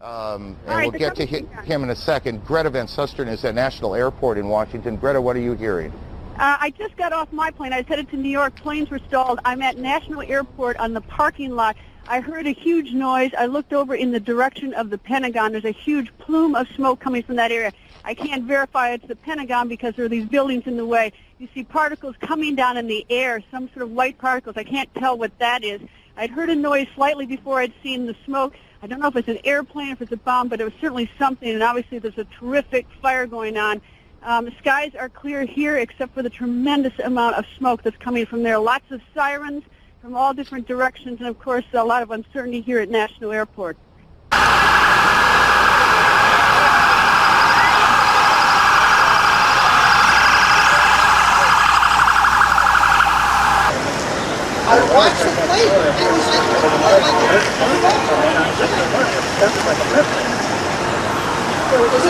We'll get to him in a second. Greta Van Susteren is at National Airport in Washington. Greta, what are you hearing? I just got off my plane. I was headed to New York. Planes were stalled. I'm at National Airport on the parking lot. I heard a huge noise. I looked over in the direction of the Pentagon. There's a huge plume of smoke coming from that area. I can't verify it's the Pentagon because there are these buildings in the way. You see particles coming down in the air, some sort of white particles. I can't tell what that is. I'd heard a noise slightly before I'd seen the smoke. I don't know if it's an airplane, if it's a bomb, but it was certainly something, and obviously there's a terrific fire going on. The skies are clear here except for the tremendous amount of smoke that's coming from there. Lots of sirens from all different directions, and of course a lot of uncertainty here at National Airport. I watched the plane. It was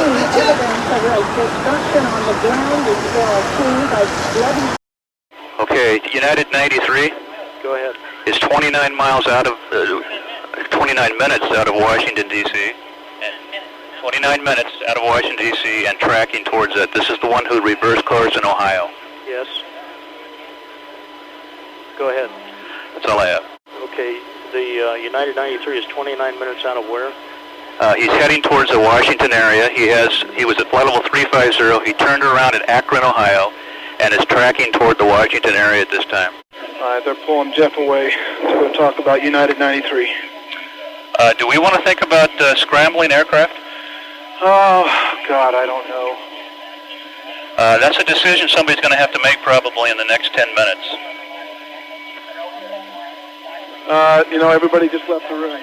Okay, United 93. Go ahead. Is 29 miles out of 29 minutes out of Washington D.C. 29 minutes out of Washington D.C. and tracking towards it. This is the one who reversed cars in Ohio. Yes. Go ahead. That's all I have. Okay, the United 93 is 29 minutes out of where? He's heading towards the Washington area. He was at flight level 350. He turned around at Akron, Ohio, and is tracking toward the Washington area at this time. They're pulling Jeff away to go talk about United 93. Do we want to think about scrambling aircraft? Oh, God, I don't know. That's a decision somebody's going to have to make probably in the next 10 minutes. Everybody just left the room.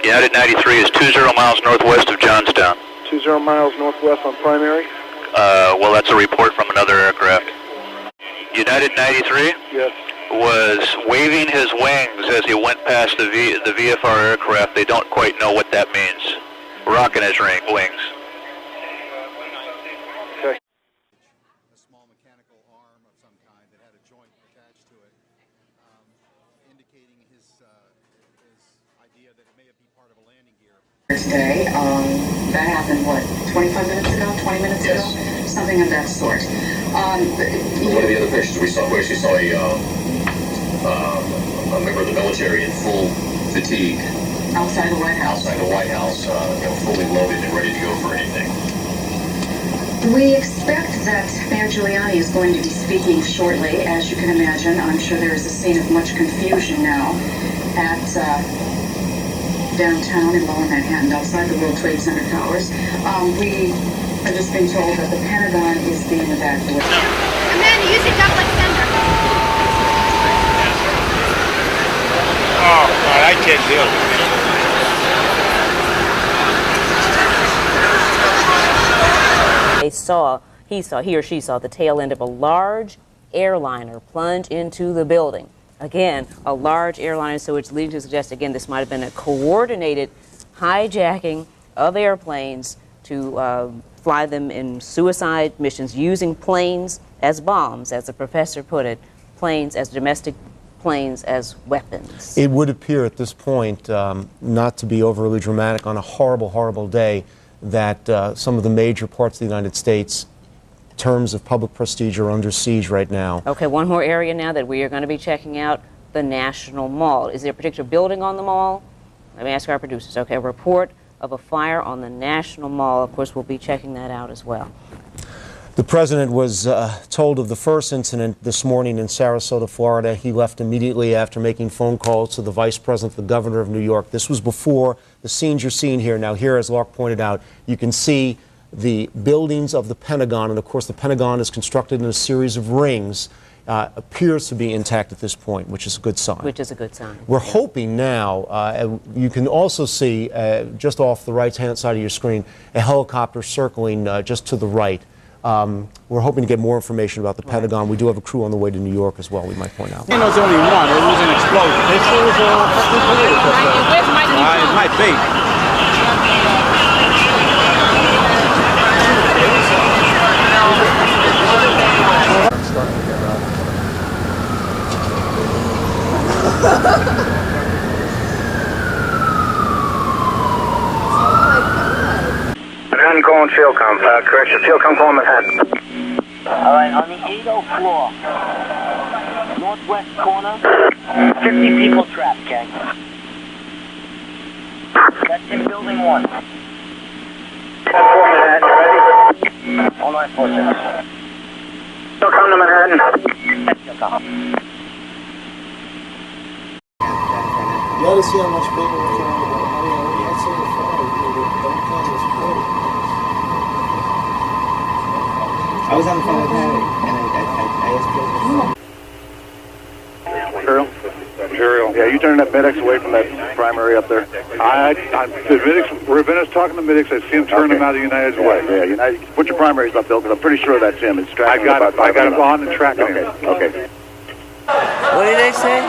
United 93 is 20 miles northwest of Johnstown. 20 miles northwest on primary? Well, that's a report from another aircraft. United 93? Yes. Was waving his wings as he went past the VFR aircraft. They don't quite know what that means. Rocking his wings. Okay. A small mechanical arm of some kind that had a joint attached to it, indicating his idea that it may be part of a landing gear. Today, that happened, 25 minutes ago, 20 minutes ago? Something of that sort. One of the other pictures we saw, where she saw a member of the military in full fatigue. Outside the White House? Outside the White House, fully loaded and ready to go for anything. We expect that Mayor Giuliani is going to be speaking shortly. As you can imagine, I'm sure there is a scene of much confusion now at downtown in Lower Manhattan, outside the World Trade Center towers. We are just being told that the Pentagon is being evacuated. Amanda, use it up like thunder. Oh, God, I can't deal with it. He or she saw the tail end of a large airliner plunge into the building. Again, a large airliner, so it's leading to suggest, again, this might have been a coordinated hijacking of airplanes to fly them in suicide missions, using planes as bombs, as the professor put it, planes as domestic planes as weapons. It would appear at this point, not to be overly dramatic, on a horrible, horrible day, that some of the major parts of the United States, terms of public prestige, are under siege right now. Okay, one more area now that we are going to be checking out, the National Mall. Is there a particular building on the mall? Let me ask our producers. Okay, a report of a fire on the National Mall. Of course, we'll be checking that out as well. The president was told of the first incident this morning in Sarasota, Florida. He left immediately after making phone calls to the vice president, the governor of New York. This was before the scenes you're seeing here. Now here, as Lark pointed out, you can see the buildings of the Pentagon, and of course the Pentagon is constructed in a series of rings, appears to be intact at this point, which is a good sign. Which is a good sign. We're hoping now, you can also see just off the right-hand side of your screen, a helicopter circling just to the right. We're hoping to get more information about the Pentagon. We do have a crew on the way to New York as well, we might point out. You know, it's only one. It was an explosion. They say it was it might be. Oh my I'm calling Fieldcom. Correction, Fieldcom calling Manhattan. All right, on the 80 floor, northwest corner, 50 people trapped, gang. That's in building 1. 10-4 Manhattan, you ready? All 946. Fieldcom to Manhattan. Fieldcom. You ought to see how much bigger we're trying to go. Let's say the fire, don't cause us water. I was on the phone with Harry, and I asked Imperial? Imperial. Yeah, you turning that medics away from that primary up there? The medics, Ravenna's talking to medics. I see him turn them out of United's way. Yeah, United. Put your primaries up, Bill, because I'm pretty sure that's him. It's tracking I got him on and tracking him. Okay. What did they say?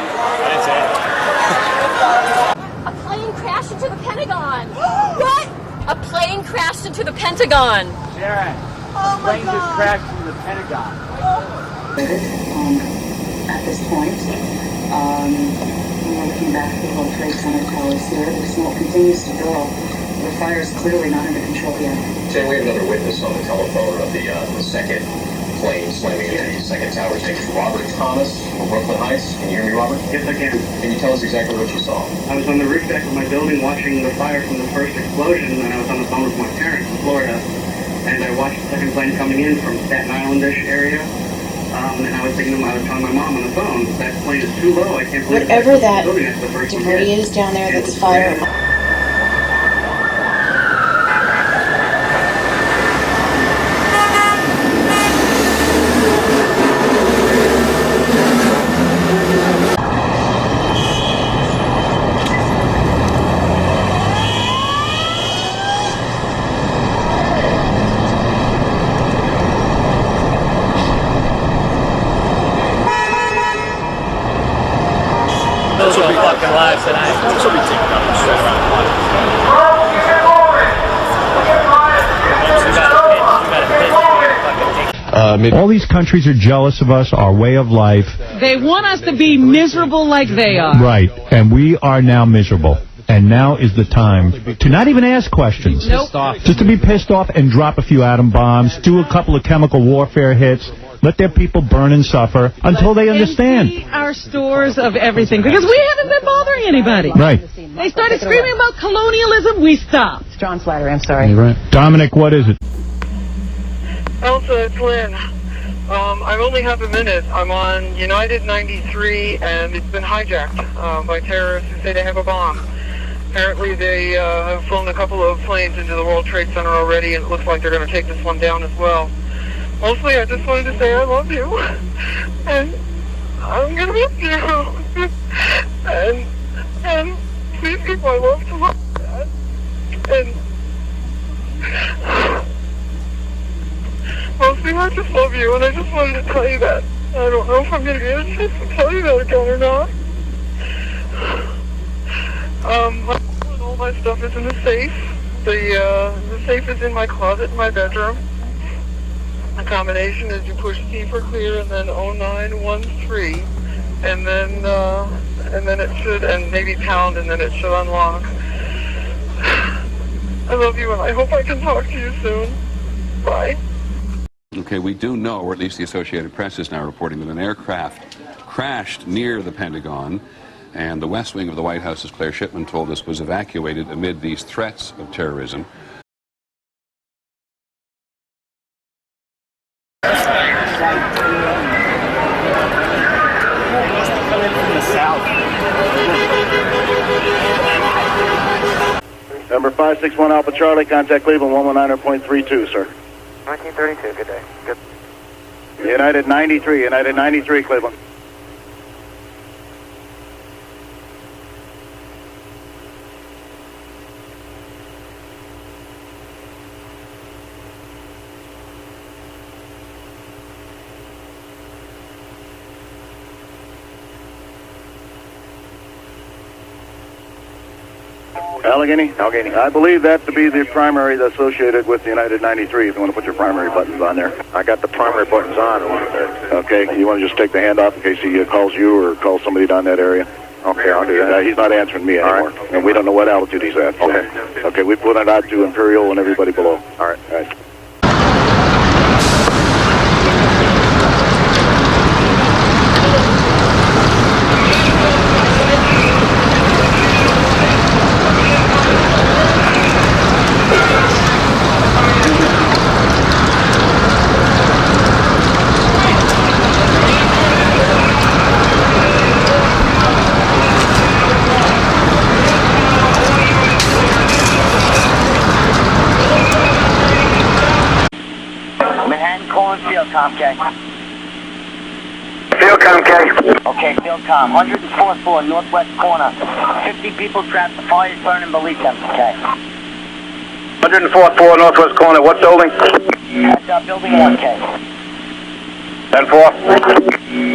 A plane crashed into the Pentagon. What? A plane crashed into the Pentagon. Sharon, oh plane just crashed into the Pentagon. At this point, we're looking back at the World Trade Center towers here. The smoke continues to grow. The fire is clearly not under control yet. Sam, we have another witness on the telephone of the second plane slamming into the second tower. His name is Robert Thomas from Brooklyn Heights. Can you hear me, Robert? Yes, I can. Can you tell us exactly what you saw? I was on the roof deck of my building watching the fire from the first explosion, and I was on the phone with my parents in Florida, and I watched the second plane coming in from Staten Island-ish area, and I was telling my mom on the phone, that plane is too low, I can't believe whatever that debris is down there that's fire. Those will be fucking lives tonight. This will be taken up straight around the water. All these countries are jealous of us, our way of life. They want us to be miserable like they are. Right, and we are now miserable. And now is the time to not even ask questions. Nope. Just to be pissed off and drop a few atom bombs, do a couple of chemical warfare hits, let their people burn and suffer until they understand. Empty our stores of everything, because we haven't been bothering anybody. Right. They started screaming about colonialism, we stopped. John Slattery, I'm sorry. You're right. Dominic, what is it? Elsa, it's Lynn. I only have a minute. I'm on United 93, and it's been hijacked by terrorists who say they have a bomb. Apparently they have flown a couple of planes into the World Trade Center already, and it looks like they're going to take this one down as well. Mostly, I just wanted to say I love you, and I'm going to miss you. and please give my love to my dad. And mostly, I just love you, and I just wanted to tell you that. I don't know if I'm going to get a chance to tell you that again or not. All my stuff is in the safe. The safe is in my closet in my bedroom. The combination is you push C for clear and then 0913, and then it should, and maybe pound, and then it should unlock. I love you, and I hope I can talk to you soon. Bye. Okay, we do know, or at least the Associated Press is now reporting, that an aircraft crashed near the Pentagon, and the West Wing of the White House, as Claire Shipman told us, was evacuated amid these threats of terrorism. Number 561 Alpha Charlie, contact Cleveland 119.32, sir. 1932, good day. Good. United 93, Cleveland. Allegheny. I believe that to be the primary associated with the United 93, if you want to put your primary buttons on there. I got the primary buttons on. Okay, you want to just take the hand off in case he calls you or calls somebody down that area? Okay, I'll do that. He's not answering me anymore, and we don't know what altitude he's at. So. Okay, we put it out to Imperial and everybody below. All right. Fieldcom, Kay. Fieldcom, Kay. Okay, Fieldcom. 104th floor, northwest corner. 50 people trapped. The fire's burning beneath them, Kay. 104th floor, northwest corner. What building? That's building 1, Kay. 10-4.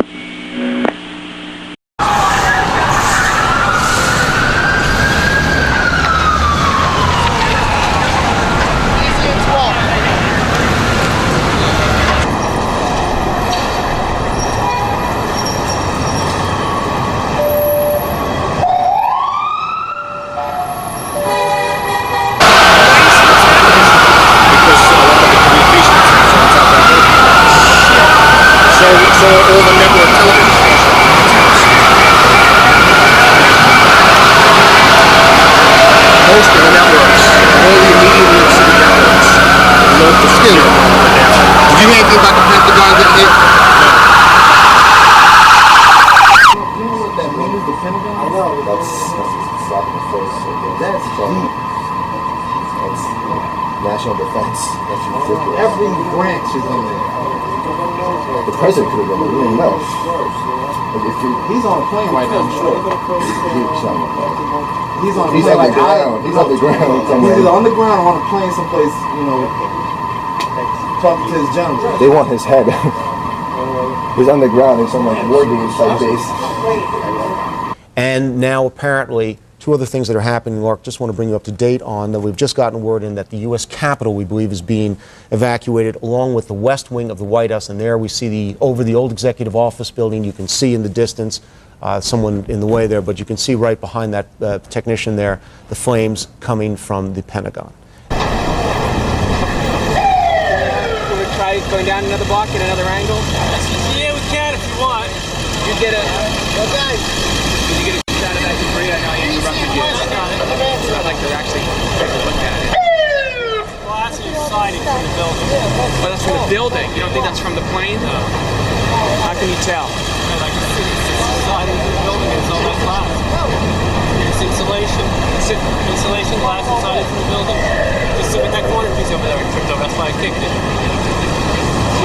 Did you hear anything about the Pentagon getting hit? You know what that means, the Pentagon? I know. That's slap in the face. That's deep. That's national defense. That's ridiculous. Every branch is in there. The president could have been there. We didn't know. He's on a plane right now, I'm sure. He's on the ground. He's on the ground somewhere. He's either on the ground or on a plane someplace, you know, talking to his generals. They want his head. He's on the ground in some like war games type base. And now apparently two other things that are happening, Mark, just want to bring you up to date on that. We've just gotten word in that the U.S. Capitol, we believe, is being evacuated along with the west wing of the White House. And there we see over the old executive office building, you can see in the distance someone in the way there, but you can see right behind that technician there the flames coming from the Pentagon. Try going down another block at another angle? Yeah, we can if you want. You get a... Okay. Did you get a shot of that debris? I know you interrupted you. It's not like they're actually taking a look at it. Well, that's your siding from the building. Well, that's from the building? You don't think that's from the plane? No. How can you tell? Like the siding from the building is all that glass. It's insulation. Insulation glass inside from the building. Just look at that corner piece over there. It tripped over. That's why I kicked it.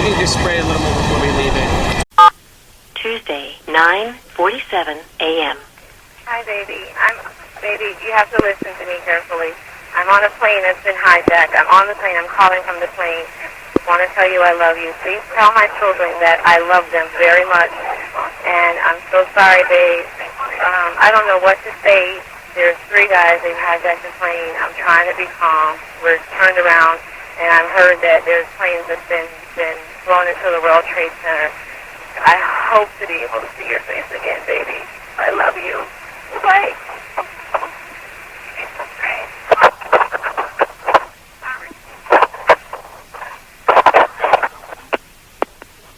You can just spray a little more before we leave it. Tuesday, 9:47 a.m. Hi, baby. Baby, you have to listen to me carefully. I'm on a plane that's been hijacked. I'm on the plane. I'm calling from the plane. I want to tell you I love you. Please tell my children that I love them very much. And I'm so sorry, babe. I don't know what to say. There's 3 guys. They've hijacked the plane. I'm trying to be calm. We're turned around, and I've heard that there's planes that's been flown into the World Trade Center. I hope to be able to see your face again, baby. I love you. Bye.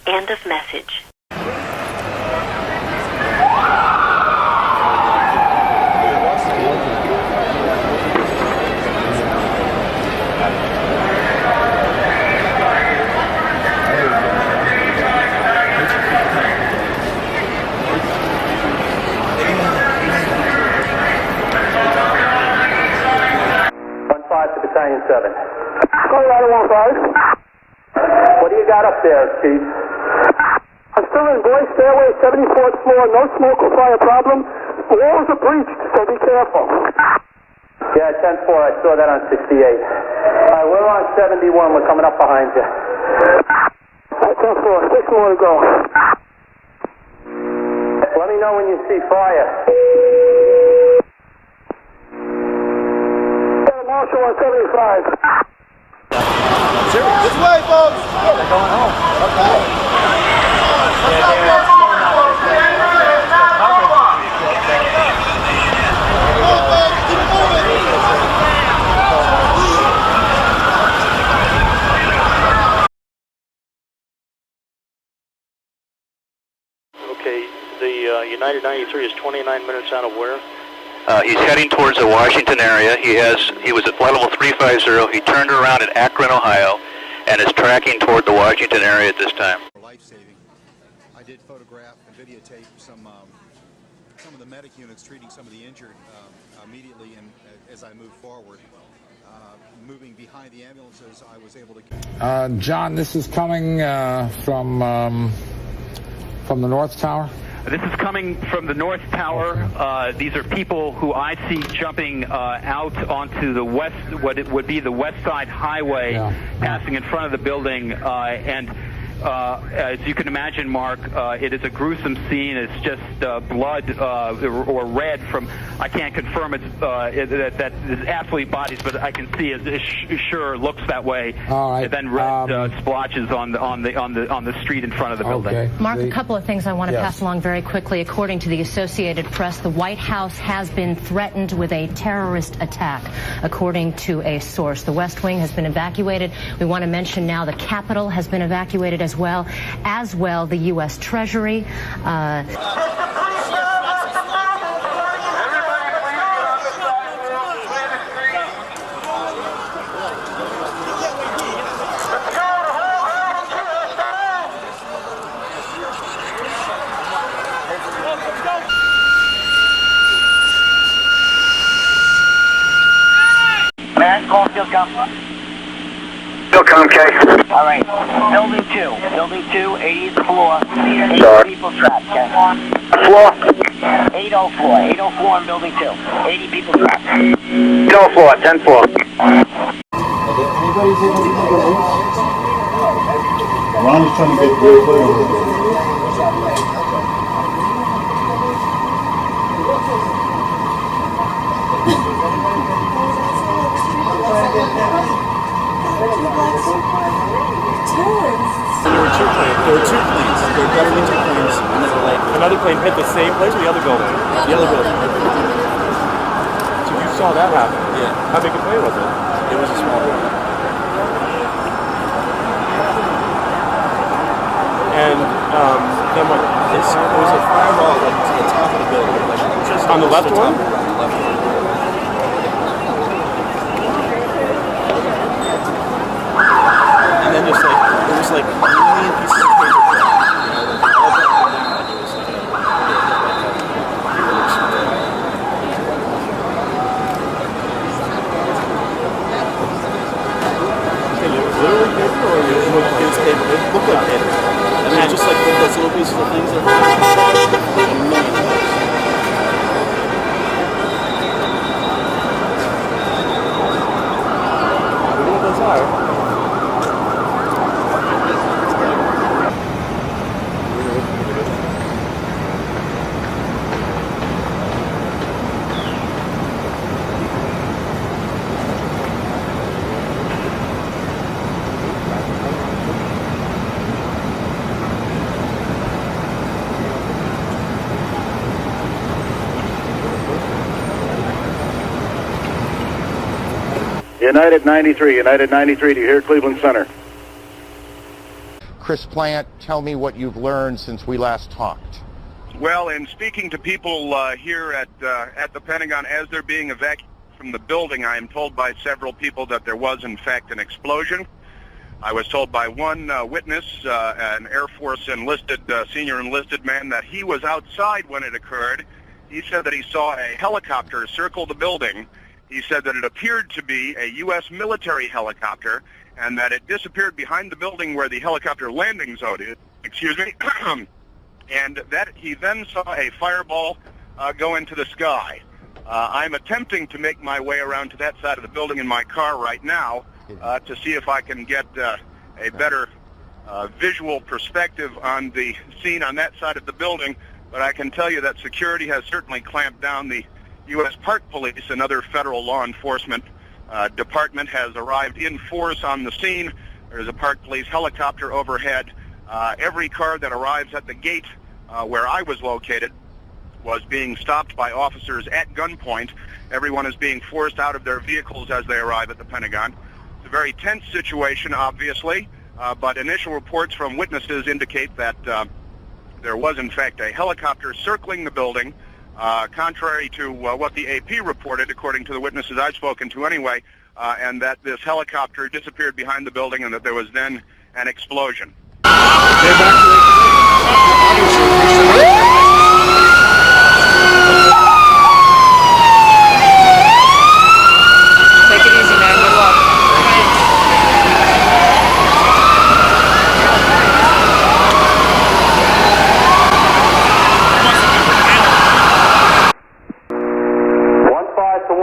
End of message. Battalion 7. Colorado 15. What do you got up there, Chief? I'm still in Boy Stairway, 74th floor. No smoke or fire problem. The walls are breached, so be careful. Yeah, 10-4. I saw that on 68. All right, we're on 71. We're coming up behind you. 10-4. 6 more to go. Let me know when you see fire. Marshal on 75. This way, folks. They're going home. Okay. United 93 is 29 minutes out of where? He's heading towards the Washington area. He was at flight level 350. He turned around at Akron, Ohio, and is tracking toward the Washington area at this time. Life-saving. I did photograph and videotape some of the medic units treating some of the injured immediately, and as I moved forward, moving behind the ambulances, I was able to. John, this is coming from the North Tower. This is coming from the North Tower. These are people who I see jumping out onto the west, what it would be the West Side Highway, passing in front of the building. And as you can imagine, Mark, it is a gruesome scene. It's just blood or red from. I can't confirm it's that it's absolutely bodies, but I can see it sure looks that way. All right. And then red splotches on the street in front of the building. Okay. Mark, a couple of things I want to pass along very quickly. According to the Associated Press, the White House has been threatened with a terrorist attack, according to a source. The West Wing has been evacuated. We want to mention now the Capitol has been evacuated as well the U.S. Treasury. Man, call field com. Field com, K. All right. Building 2, 80th floor. 80 people trapped, okay? Floor? 804. 804 in building 2. 80 people trapped. 10th floor, 10th floor. Ron is trying to get real clear. There were two planes. There were definitely two planes. Another plane hit the same place or the other building? The other building. So you saw that happen? Yeah. How big a plane was it? It was a small one. And then what? It was a fireball to the top of the building. Just on the left one? And then just like, it was like a million pieces of paper. All dropping down, and it was like it was literally paper, or it was paper? It looked like paper. I mean, just like those little pieces of things that were like a million. I don't know what those are. United 93, United 93, do you hear Cleveland Center? Chris Plant, tell me what you've learned since we last talked. Well, in speaking to people here at the Pentagon as they're being evacuated from the building, I am told by several people that there was, in fact, an explosion. I was told by one witness, an Air Force enlisted, senior enlisted man, that he was outside when it occurred. He said that he saw a helicopter circle the building. He said that it appeared to be a U.S. military helicopter and that it disappeared behind the building where the helicopter landing zone is, and that he then saw a fireball go into the sky. I'm attempting to make my way around to that side of the building in my car right now to see if I can get a better visual perspective on the scene on that side of the building, but I can tell you that security has certainly clamped down. The U.S. Park Police, another federal law enforcement department, has arrived in force on the scene. There's a Park Police helicopter overhead. Every car that arrives at the gate where I was located was being stopped by officers at gunpoint. Everyone is being forced out of their vehicles as they arrive at the Pentagon. It's a very tense situation, obviously, but initial reports from witnesses indicate that there was, in fact, a helicopter circling the building, contrary to what the AP reported, according to the witnesses I've spoken to anyway, and that this helicopter disappeared behind the building and that there was then an explosion. Take it easy, man. Good luck.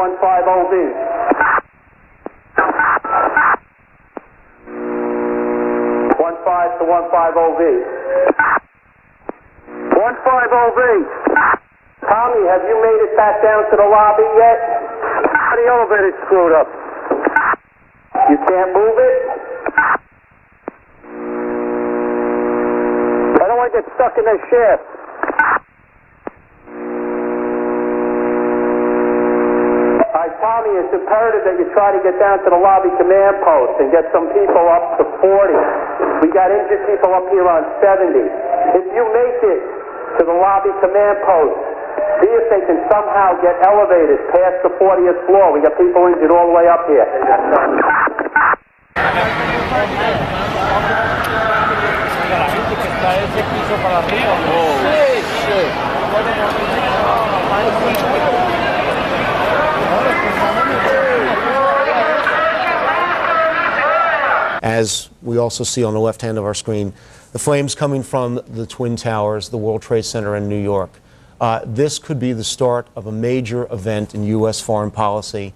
15 OV. 15 OV. 15 OV. Tommy, have you made it back down to the lobby yet? The elevator's screwed up. You can't move it? I don't want to get stuck in that shaft. Tommy, it's imperative that you try to get down to the lobby command post and get some people up to 40. We got injured people up here on 70. If you make it to the lobby command post, see if they can somehow get elevated past the 40th floor. We got people injured all the way up here. As we also see on the left hand of our screen, the flames coming from the Twin Towers, the World Trade Center in New York. This could be the start of a major event in U.S. foreign policy.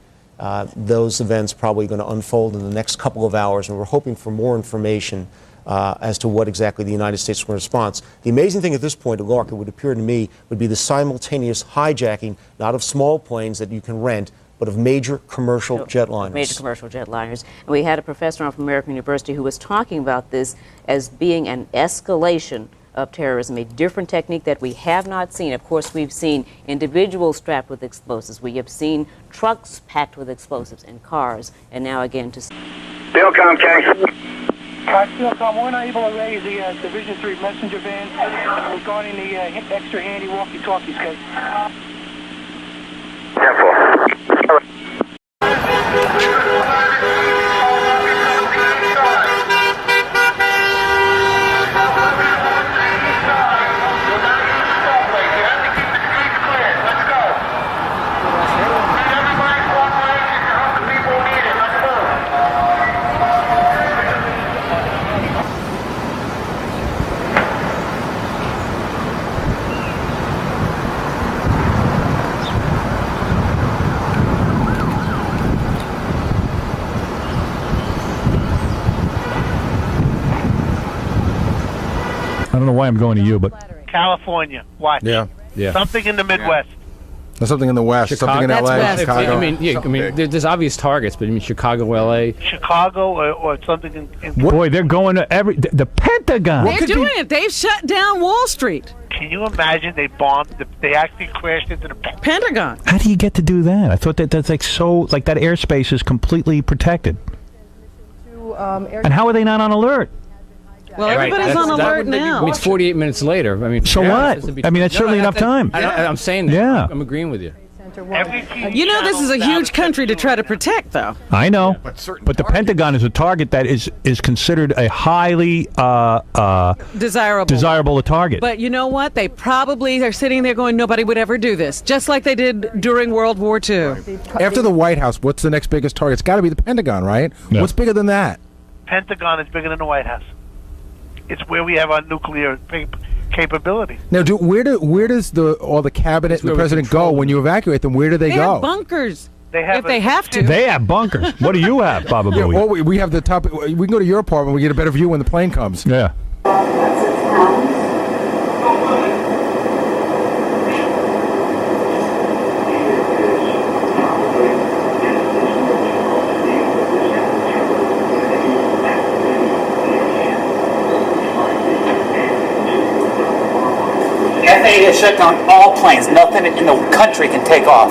Those events probably going to unfold in the next couple of hours, and we're hoping for more information as to what exactly the United States is going to respond. The amazing thing at this point, Lark, it would appear to me, would be the simultaneous hijacking, not of small planes that you can rent, but of major commercial jetliners. Major commercial jetliners. And we had a professor from American University who was talking about this as being an escalation of terrorism, a different technique that we have not seen. Of course, we've seen individuals strapped with explosives. We have seen trucks packed with explosives and cars. And now again to... Steelcom, King. Steelcom, we're not able to raise the Division 3 messenger van regarding the extra handy walkie-talkies, guys. I don't know why I'm going to you, but California. Watch. Yeah. Something in the Midwest. There's something in the West. Chicago? Something in That's LA. West. Chicago. I mean, there's obvious targets, but I mean, Chicago, LA. Chicago or something in boy, they're going to the Pentagon. They're doing it. They've shut down Wall Street. Can you imagine they bombed? They actually crashed into the Pentagon. How do you get to do that? I thought that's like that airspace is completely protected. And how are they not on alert? Well, everybody's on alert now. I mean, it's 48 minutes later. I mean, so what? I mean, that's certainly enough time. I'm saying that. Yeah. I'm agreeing with you. You know, this is a huge country to try to protect, though. I know, but the Pentagon is a target that is considered a highly desirable target. But you know what? They probably are sitting there going, nobody would ever do this, just like they did during World War II. After the White House, what's the next biggest target? It's got to be the Pentagon, right? Yeah. What's bigger than that? Pentagon is bigger than the White House. It's where we have our nuclear capability. Now, where does all the cabinet and the president go when you evacuate them? Where do they go? They have bunkers. If they have to. They have bunkers. What do you have, Baba Booey? Yeah, well, we have the top. We can go to your apartment. We get a better view when the plane comes. Yeah. FAA has shut down all planes. Nothing in the country can take off.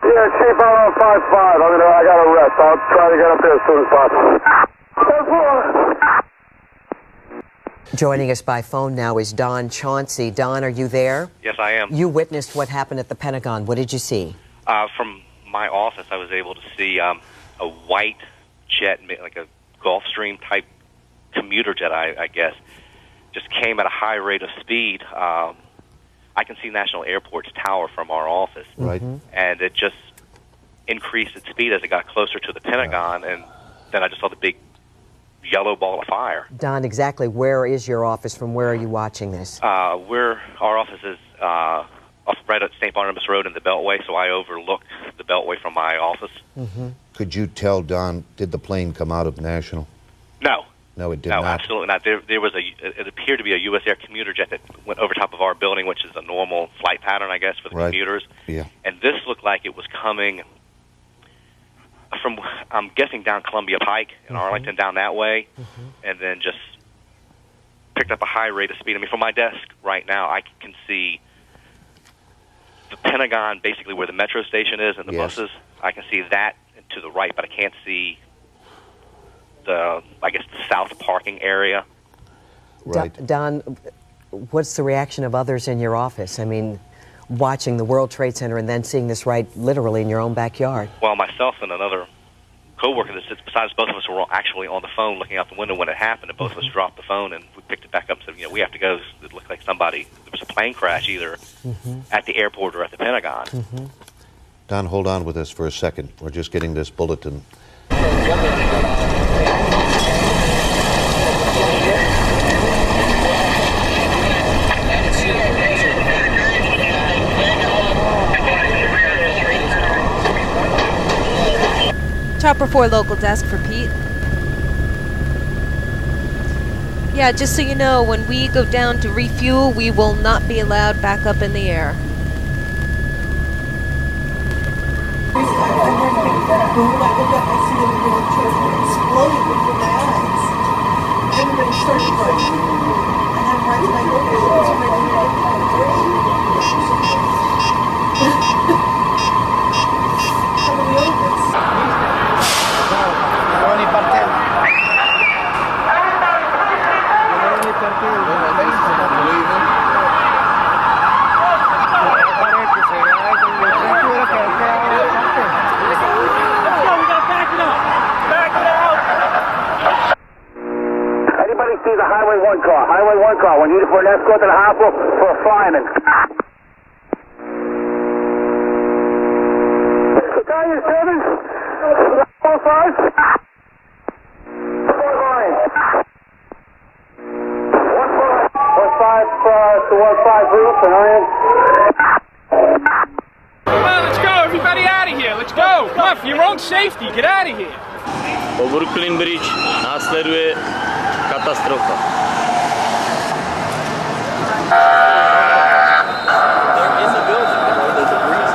Yeah, Chief, I'm on 5-5. I got a rest. I'll try to get up there as soon as possible. Joining us by phone now is Don Chauncey. Don, are you there? Yes, I am. You witnessed what happened at the Pentagon. What did you see? From my office, I was able to see a white jet, like a Gulfstream type commuter jet, I guess, just came at a high rate of speed. I can see National Airport's tower from our office. Right. And it just increased its speed as it got closer to the Pentagon, and then I just saw the big yellow ball of fire. Don, exactly where is your office? From where are you watching this? Our office is right at St. Barnabas Road in the Beltway, so I overlook the Beltway from my office. Could you tell, Don, did the plane come out of National? No. No, it did No, not. absolutely not. There was it appeared to be a U.S. Air commuter jet that went over top of our building, which is a normal flight pattern, I guess, for the Right. commuters. Yeah. And this looked like it was coming from, I'm guessing, down Columbia Pike in Arlington, down that way, and then just picked up a high rate of speed. I mean, from my desk right now, I can see the Pentagon, basically where the metro station is and the buses. I can see that to the right, but I can't see the South parking area. Right. Don, what's the reaction of others in your office? I mean, watching the World Trade Center and then seeing this right literally in your own backyard. Well, myself and another coworker that sits beside us, both of us were actually on the phone looking out the window when it happened, and both of us dropped the phone and we picked it back up and said, we have to go. It looked like there was a plane crash either at the airport or at the Pentagon. Don, hold on with us for a second. We're just getting this bulletin. Chopper 4 local desk for Pete. Yeah, just so you know, when we go down to refuel, we will not be allowed back up in the air. See the Highway 1 car. Highway 1 car. We need it for an escort to the hospital for a fireman. Battalion 7. 4-5. 1-5 to 1-5 roof and iron. Come on, let's go. Everybody out of here. Let's go. Come on, for your own safety. Get out of here. Brooklyn Bridge. Následuje katastrofa. They're in the building. The debris is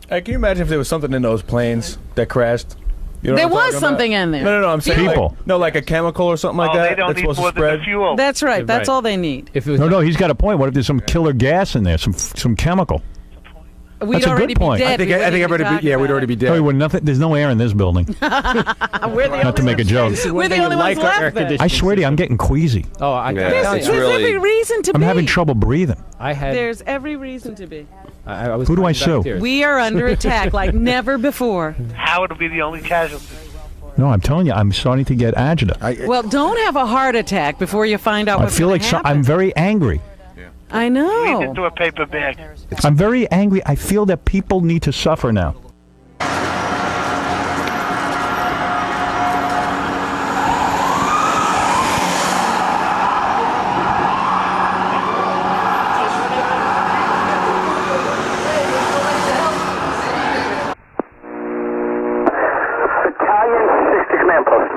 Hey, can you imagine if there was something in those planes that crashed? You know There what I'm was talking something about? in there. No, I'm saying People. like a chemical or something like that. They don't that's need supposed more to than spread. the fuel. That's right. That's all they need. No, he's got a point. What if there's some killer gas in there, some chemical? We'd That's a already good point. be dead. I think everybody. Yeah, we'd already be dead. No, we're nothing. There's no air in this building. We're the Not to make a joke. We're the only ones left then. I swear to you, I'm getting queasy. Oh, I There's every reason to I'm be. having trouble breathing. There's every reason to be. I was Who do I crying back sue? tears. We are under attack like never before. Howard will be the only casualty. No, I'm telling you, I'm starting to get agitated. Well, don't have a heart attack before you find out I what's feel going like to happen. I'm very angry. I Leave know. into a paper bag. I'm very angry. I feel that people need to suffer now. Battalion 60 command post.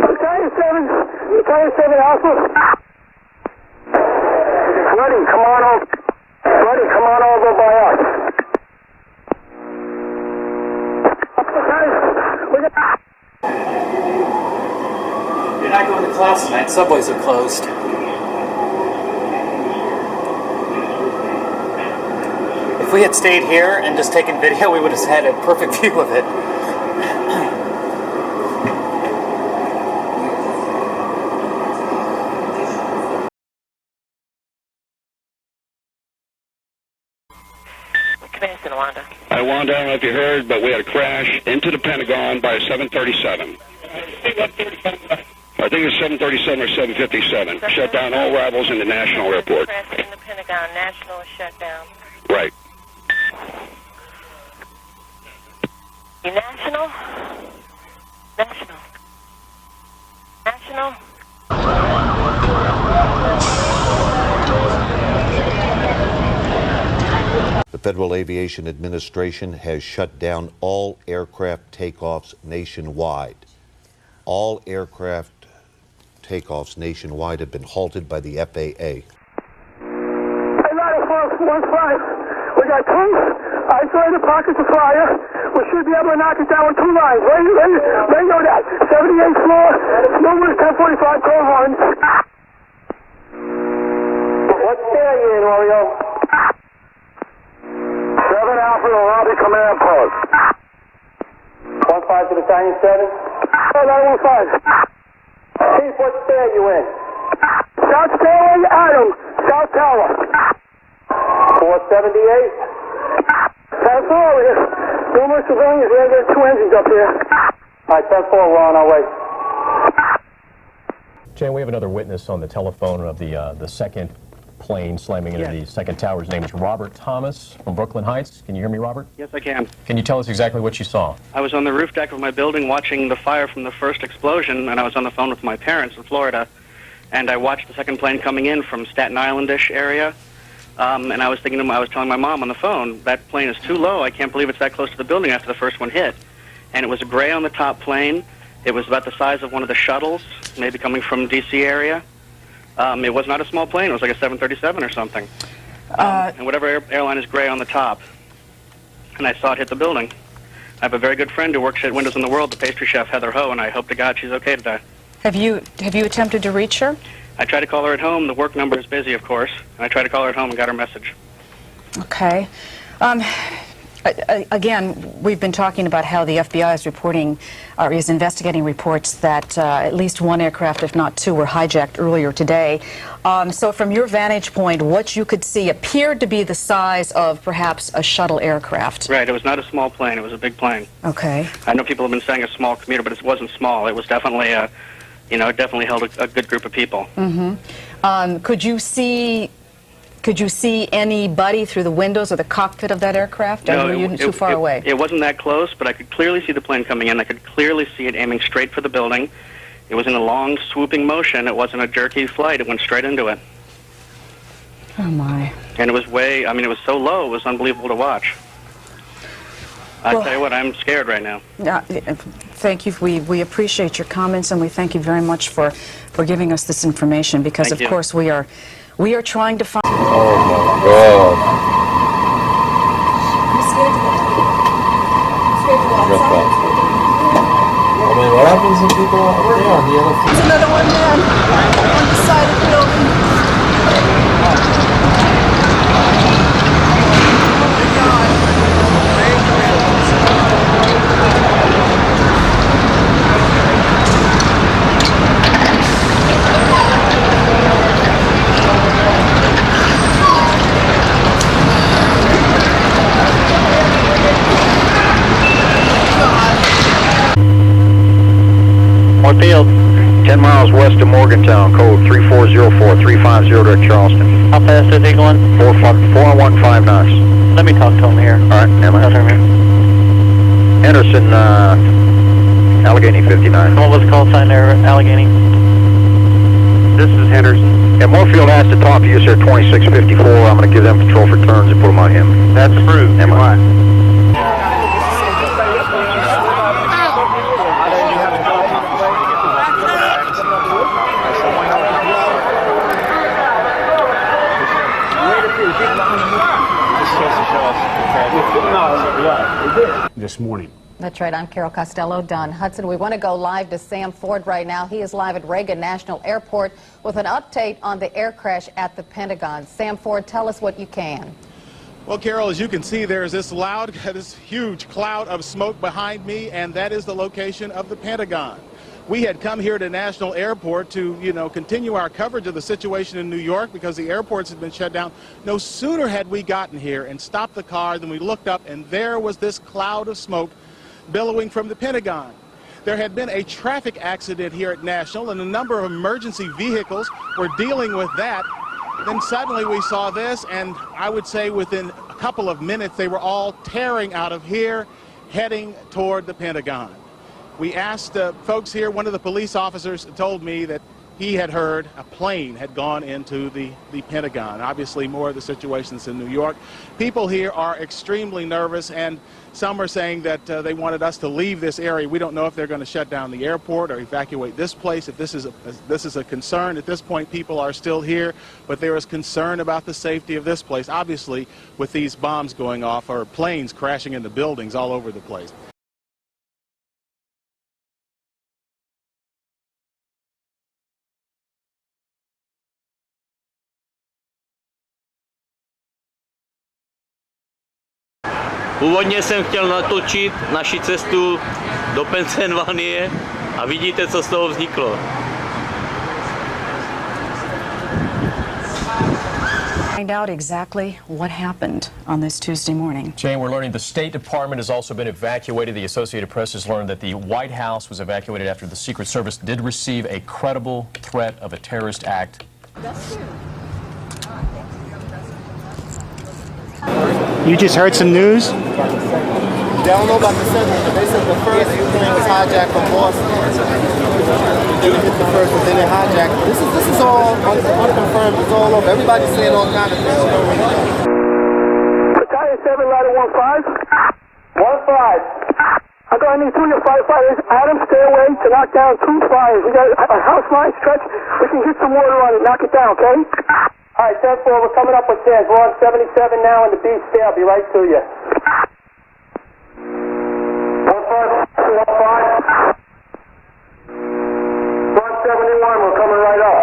Battalion 7 Alpha. Freddie, come on over. Freddie, come on over by us. class tonight. Subways are closed. If we had stayed here and just taken video, we would have had a perfect view of it. Hi, Wanda, I don't know if you heard, but we had a crash into the Pentagon by a 737. I think it was 737 or 757. Shut down all arrivals in the National Airport. Crash in the Pentagon. National is shut down. Right. You national? National. National? The Federal Aviation Administration has shut down all aircraft takeoffs nationwide. All aircraft takeoffs nationwide have been halted by the FAA. Hey, Ladder 415. We got two isolated pockets of fire. We should be able to knock it down with two lines. Radio that. 78th floor, numerous 1045 call horns. What state are you in, Oreo? 7 Alpha, Lobby Command Post. 15 to Battalion 7. Oh, 915. Chief, what state are you in? South Stairway, Adam. South Tower. 478. South Floor, numerous civilians. We're going to get 2 engines up here. All right, 10-4, we're on our way. Jan, we have another witness on the telephone of the second plane slamming into the second tower. His name is Robert Thomas from Brooklyn Heights. Can you hear me, Robert? Yes, I can. Can you tell us exactly what you saw? I was on the roof deck of my building watching the fire from the first explosion, and I was on the phone with my parents in Florida, and I watched the second plane coming in from Staten Island-ish area, and I was telling my mom on the phone, that plane is too low. I can't believe it's that close to the building after the first one hit. And it was gray on the top plane. It was about the size of one of the shuttles, maybe coming from D.C. area. It was not a small plane. It was like a 737 or something. And whatever airline is gray on the top. And I saw it hit the building. I have a very good friend who works at Windows in the World, the pastry chef, Heather Ho, and I hope to God she's okay today. Have you attempted to reach her? I tried to call her at home. The work number is busy, of course. And I tried to call her at home and got her message. Okay. Again, we've been talking about how the FBI is reporting, or is investigating reports that at least one aircraft, if not two, were hijacked earlier today. So from your vantage point, what you could see appeared to be the size of perhaps a shuttle aircraft. Right. It was not a small plane. It was a big plane. Okay. I know people have been saying a small commuter, but it wasn't small. It was definitely it definitely held a good group of people. Mm-hmm. Could you see anybody through the windows or the cockpit of that aircraft? No, or were you too far away? It wasn't that close, but I could clearly see the plane coming in. I could clearly see it aiming straight for the building. It was in a long, swooping motion. It wasn't a jerky flight. It went straight into it. Oh, my. And it was it was so low, it was unbelievable to watch. I'll tell you what, I'm scared right now. Thank you. We appreciate your comments, and we thank you very much for giving us this information, because, of course, we are trying to find... Oh, my God. I mean, what happens when people are on the other floor? There's another one down on the side of the building. Field, 10 miles west of Morgantown, code 3404, 350 direct Charleston. How fast is he going? 415 knots. Let me talk to him here. All right, Henderson, Allegheny 59. What was the call sign there, Allegheny? This is Henderson. Yeah, Moorfield asked to talk to you, sir, 2654. I'm going to give them control for turns and put them on him. That's approved. This morning, That's right. I'm Carol Costello. Don Hudson. We want to go live to Sam Ford right now. He is live at Reagan National Airport with an update on the air crash at the Pentagon. Sam Ford, tell us what you can. Well, Carol, as you can see, there's this huge cloud of smoke behind me, and that is the location of the Pentagon. We had come here to National Airport to, continue our coverage of the situation in New York because the airports had been shut down. No sooner had we gotten here and stopped the car than we looked up, and there was this cloud of smoke billowing from the Pentagon. There had been a traffic accident here at National, and a number of emergency vehicles were dealing with that. Then suddenly we saw this, and I would say within a couple of minutes they were all tearing out of here, heading toward the Pentagon. We asked folks here. One of the police officers told me that he had heard a plane had gone into the Pentagon. Obviously, more of the situations in New York. People here are extremely nervous, and some are saying that they wanted us to leave this area. We don't know if they're going to shut down the airport or evacuate this place. If this is a concern, at this point, people are still here, but there is concern about the safety of this place. Obviously, with these bombs going off or planes crashing into buildings all over the place. Původně jsem chtěl natočit naši cestu do Pensylvánie a vidíte, co z toho vzniklo. Find out exactly what happened on this Tuesday morning. Jane, we're learning the State Department has also been evacuated. The Associated Press has learned that the White House was evacuated after the Secret Service did receive a credible threat of a terrorist act. You just heard some news? They don't know about the second. They said the first plane was hijacked from Boston. They hit the first, but then they hijacked. This is all unconfirmed. It's all over. Everybody's saying all kinds of things. Battalion 7, ladder 15. 15. I need 2 of your firefighters. Adam, stay away to knock down 2 fires. We got a house line stretch. We can get some water on it. Knock it down, okay? All right, 10-4, we're coming up with Jazz. We're on 77 now in the beach there. I'll be right to you. 1-5, 171, we're coming right up.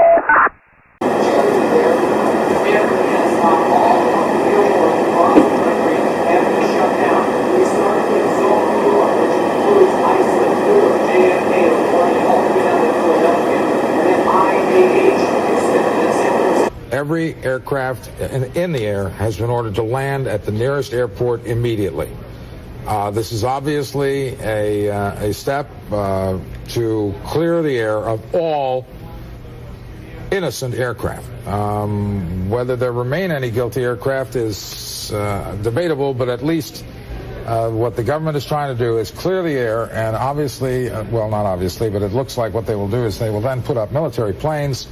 Every aircraft in the air has been ordered to land at the nearest airport immediately. This is obviously a step to clear the air of all innocent aircraft. Whether there remain any guilty aircraft is debatable, but at least what the government is trying to do is clear the air, and obviously, well, not obviously, but it looks like what they will do is they will then put up military planes,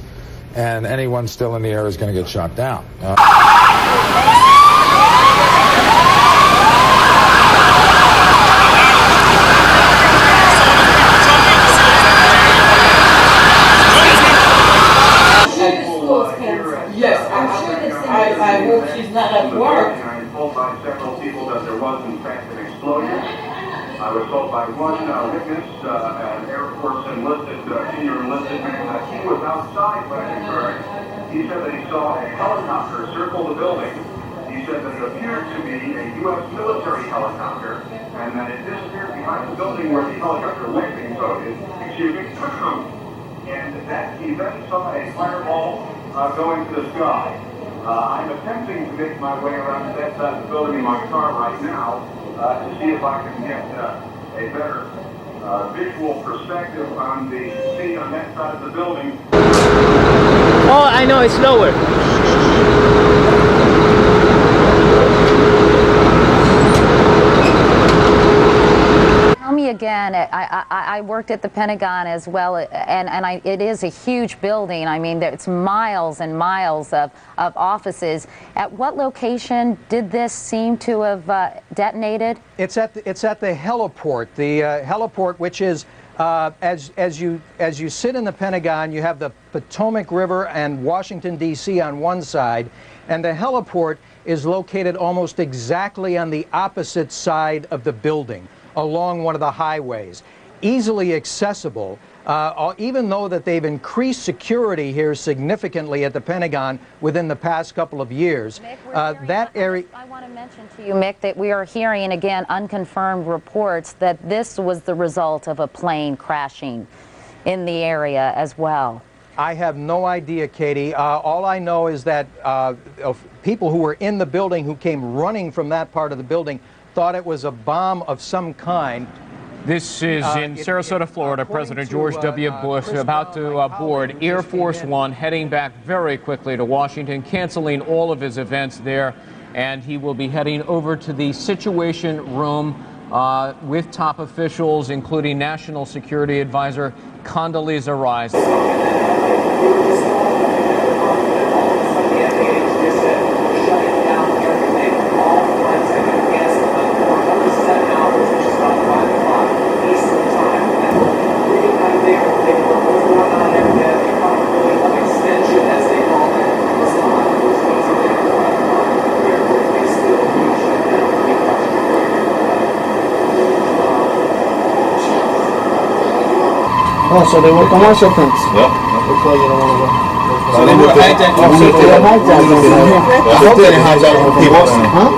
and anyone still in the air is going to get shot down. Yes, I'm sure that I hope she's not at work. I was told by several people that there was in fact an explosion. I was told by one witness, an Air Force enlisted, senior enlisted man, that he was outside when it occurred. He said that he saw a helicopter circle the building. He said that it appeared to be a U.S. military helicopter, and that it disappeared behind the building where the helicopter landing. So, excuse me, and that he then saw a fireball go into the sky. I'm attempting to make my way around to that side of the building in my car right now to see if I can get a better visual perspective on the scene on that side of the building. Oh, I know, it's lower. Tell me again, I worked at the Pentagon as well, and it is a huge building. I mean, it's miles and miles of offices. At what location did this seem to have detonated? It's at the heliport. The heliport, which is as you sit in the Pentagon, you have the Potomac River and Washington, D.C. on one side, and the heliport is located almost exactly on the opposite side of the building, along one of the highways. Easily accessible, even though that they've increased security here significantly at the Pentagon within the past couple of years. Mick, that area. I want to mention to you, Mick, that we are hearing again unconfirmed reports that this was the result of a plane crashing in the area as well. I have no idea, Katie. All I know is that people who were in the building who came running from that part of the building thought it was a bomb of some kind. This is in Sarasota, Florida. President George W. Bush about to board Air Force One, heading back very quickly to Washington, canceling all of his events there, and he will be heading over to the Situation Room with top officials, including National Security Advisor Condoleezza Rice. Oh, so they were commercial things? Yep. Looks like you don't want to go. So they were hijacking people. They hijacked I hope they didn't hijack from Boston. Huh?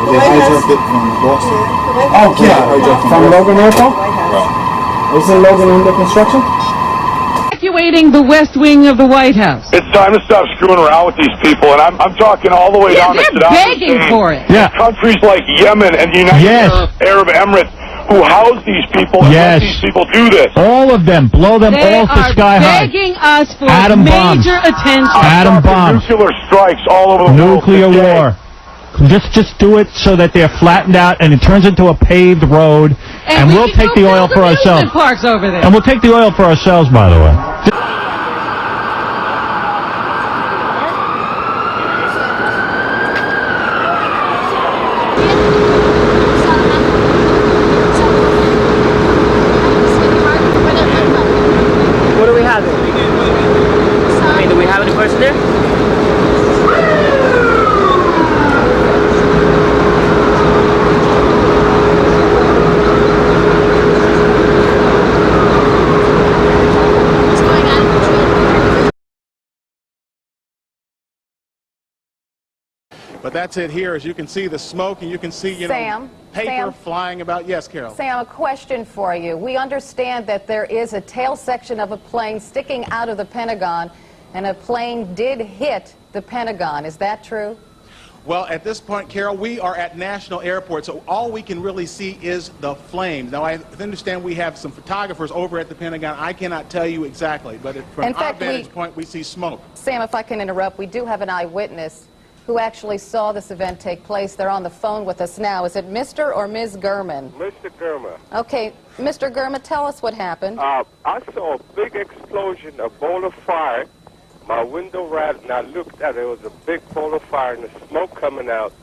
They hijacked it from Boston. Oh, yeah. From Logan Airport? Right. Isn't Logan under construction? Evacuating the west wing of the White House. It's time to stop screwing around with these people, and I'm talking all the way down to Saddam begging Hussein. for it. Yeah. Countries like Yemen and the United Arab Emirates who house these people and let these people do this. All of them. Blow them all to sky high. Begging us for Atom bombs. major attention. Atom bombs. Nuclear strikes all over the world. Nuclear war. Just do it so that they're flattened out and it turns into a paved road, and we'll take the oil for ourselves. Parks over there. And we'll take the oil for ourselves, by the way. What do we have there? I mean, do we have any person there? But that's it here. As you can see the smoke, and you can see, Sam, paper flying about. Yes, Carol. Sam, a question for you. We understand that there is a tail section of a plane sticking out of the Pentagon, and a plane did hit the Pentagon. Is that true? Well, at this point, Carol, we are at National Airport, so all we can really see is the flames. Now, I understand we have some photographers over at the Pentagon. I cannot tell you exactly, but from our vantage point, we see smoke. Sam, if I can interrupt, we do have an eyewitness who actually saw this event take place. They're on the phone with us now. Is it Mr. or Ms. Gurman? Mr. Gurman. Okay, Mr. Gurman, tell us what happened. I saw a big explosion, a ball of fire. My window rattled, and I looked at it. It was a big ball of fire and the smoke coming out.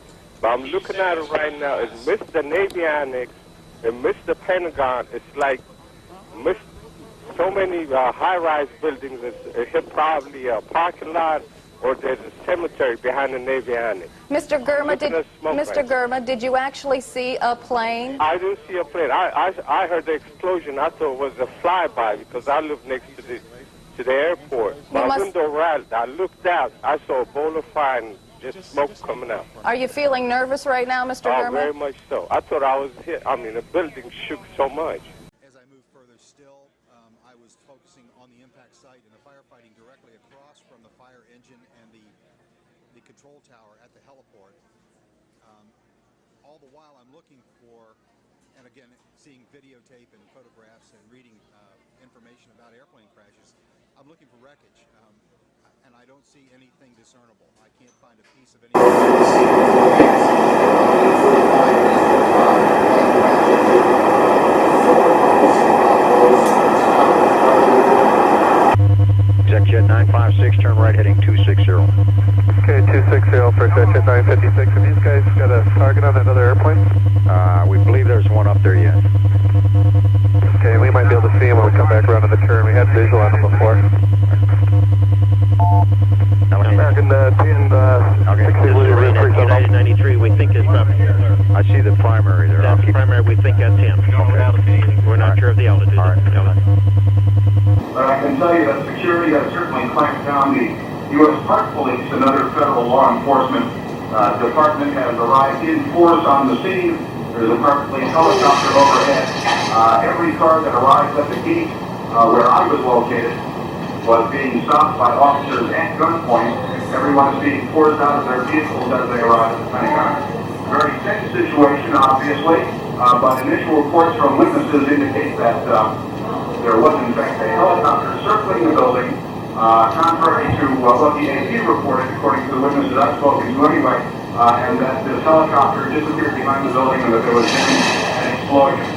But I'm looking at it right now. It missed the Navy Annex. It missed the Pentagon. It's like missed so many high-rise buildings. It hit probably a parking lot, or there's a cemetery behind the Navy Annex. Mr. Gurman, did you actually see a plane? I didn't see a plane. I heard the explosion. I thought it was a flyby because I live next to the airport. My window rattled. I looked out. I saw a bowl of fire and just smoke coming out. Are you feeling nervous right now, Mr. Gurman? Oh, very much so. I thought I was hit. I mean, the building shook so much. As I moved further still, I was focusing on the impact site and the firefighting directly across from the fire engine and the control tower at the heliport. All the while I'm looking for, and again, seeing videotape and photographs and reading information about airplane crashes, I'm looking for wreckage, and I don't see anything discernible. I can't find a piece of anything. Exec 956, turn right heading 260. Okay, 260 for Exec 956. Have these guys got a target on that other airplane? We believe there's one up there yet. Okay, we might be able to see him when we come back around to the turn. We had visual on him before. American 10, 60 Blue, I see the primary there. That's the primary. We think that's him. Okay. We're not sure of the altitude. All right. But I can tell you that security has certainly clamped down. The U.S. Park Police and other federal law enforcement department has arrived in force on the scene. There's a Park Police helicopter overhead. Every car that arrived at the gate where I was located was being stopped by officers at gunpoint. Everyone is being forced out of their vehicles as they arrive at the Pentagon. Very tense situation, obviously, but initial reports from witnesses indicate that there was, in fact, a helicopter circling the building, contrary to what the AP reported, according to the witnesses I've spoken to anyway, and that this helicopter disappeared behind the building and that there was an explosion.